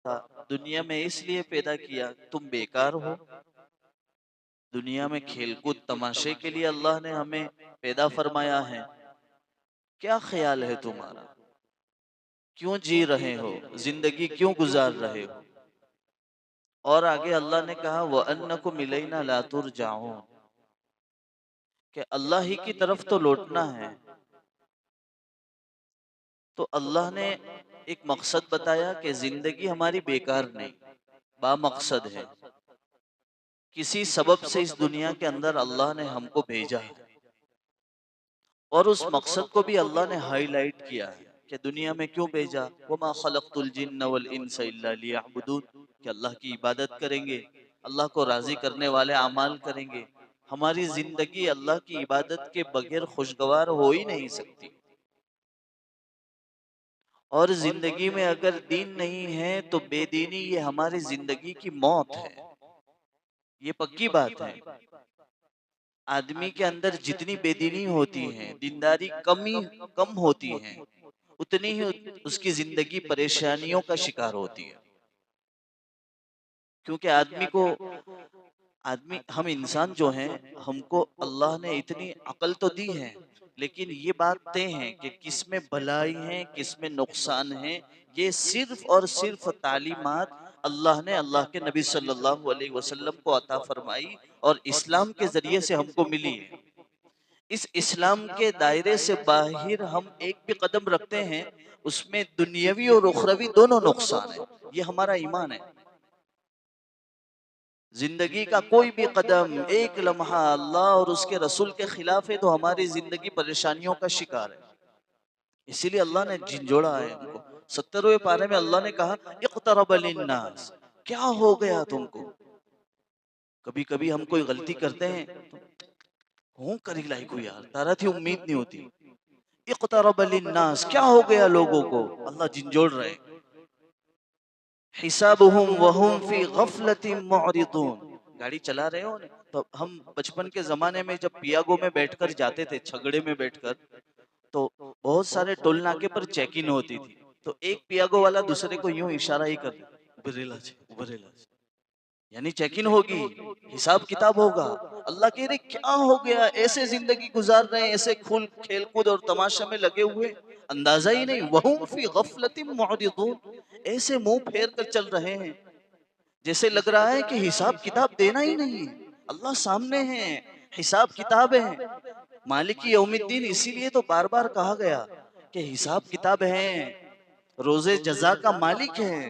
تھا، دنیا میں اس لیے پیدا کیا تم بیکار ہو؟ دنیا میں کھیل کود تماشے کے لیے اللہ نے ہمیں پیدا فرمایا ہے؟ کیا خیال ہے تمہارا؟ کیوں جی رہے ہو؟ زندگی کیوں گزار رہے ہو؟ اور آگے اللہ نے کہا وَأَنَّكُمْ إِلَيْنَا لَا تُرْجَعُونَ، کہ اللہ ہی کی طرف تو لوٹنا ہے۔ تو اللہ نے ایک مقصد بتایا کہ زندگی ہماری بیکار نہیں، با مقصد ہے۔ کسی سبب سے اس دنیا کے اندر اللہ نے ہم کو بھیجا ہے، اور اس مقصد کو بھی اللہ نے ہائی لائٹ کیا ہے کہ دنیا میں کیوں بھیجا۔ وَمَا خَلَقْتُ الْجِنَّ وَالْإِنسَ إِلَّا لِيَعْبُدُونَ، کہ اللہ کی عبادت کریں گے، اللہ کو راضی کرنے والے اعمال کریں گے۔ ہماری زندگی اللہ کی عبادت کے بغیر خوشگوار ہو ہی نہیں سکتی، اور زندگی میں اگر دین نہیں ہے تو بے دینی یہ ہماری زندگی کی موت ہے، یہ پکی بات ہے۔ آدمی کے اندر جتنی بے دینی ہوتی ہے، دینداری کم ہوتی ہے، اتنی ہی اس کی زندگی پریشانیوں کا شکار ہوتی ہے۔ کیونکہ ہم انسان جو ہیں، ہم کو اللہ نے اتنی عقل تو دی ہے، لیکن یہ بات طے ہے کہ کس میں بھلائی ہے کس میں نقصان ہے، یہ صرف اور صرف تعلیمات اللہ نے اللہ کے نبی صلی اللہ علیہ وسلم کو عطا فرمائی اور اسلام کے ذریعے سے ہم کو ملی ہے۔ اس اسلام کے دائرے سے باہر ہم ایک بھی قدم رکھتے ہیں، اس میں دنیاوی اور اخروی دونوں نقصان ہیں، یہ ہمارا ایمان ہے۔ زندگی کا کوئی بھی قدم، ایک لمحہ اللہ اور اس کے رسول کے خلاف ہے تو ہماری زندگی پریشانیوں کا شکار ہے۔ اسی لیے اللہ نے جھنجھوڑا ہے ہم کو۔ 70ویں پارے میں اللہ نے کہا اقترب للناس، کیا ہو گیا تم کو؟ کبھی کبھی ہم کوئی غلطی کرتے ہیں تو ہوں کری لائی کو یار، تارا تھی امید نہیں ہوتی۔ اقترب للناس، کیا ہو گیا لوگوں کو؟ اللہ جھنجھوڑ رہے ہیں۔ حسابهم وهم فی غفلت معرضون، گاڑی چلا رہے ہو نا، تو ہم بچپن کے زمانے میں جب پیاگو میں بیٹھ کر جاتے تھے، چھگڑے میں بیٹھ کر، تو بہت سارے ٹول ناکے پر چیکنگ ہوتی تھی، تو ایک پیاگو والا دوسرے کو یوں اشارہ ہی کر ابریلا، یعنی چیکنگ ہوگی، حساب کتاب ہوگا۔ اللہ کہہ رہے کیا ہو گیا، ایسے زندگی گزار رہے ہیں، ایسے کھیل کود اور تماشا میں لگے ہوئے، اندازہ ہی نہیں۔ وَهُمْ فِي غَفْلَةٍ مُعْرِضُونَ، ایسے منہ پھیر کر چل رہے ہیں جیسے لگ رہا ہے کہ حساب کتاب دینا ہی نہیں ہے۔ اللہ سامنے ہے، حساب کتاب ہے۔ مالک یوم الدین اسی لیے تو بار بار کہا گیا کہ حساب کتاب ہے، روز جزا کا مالک ہے۔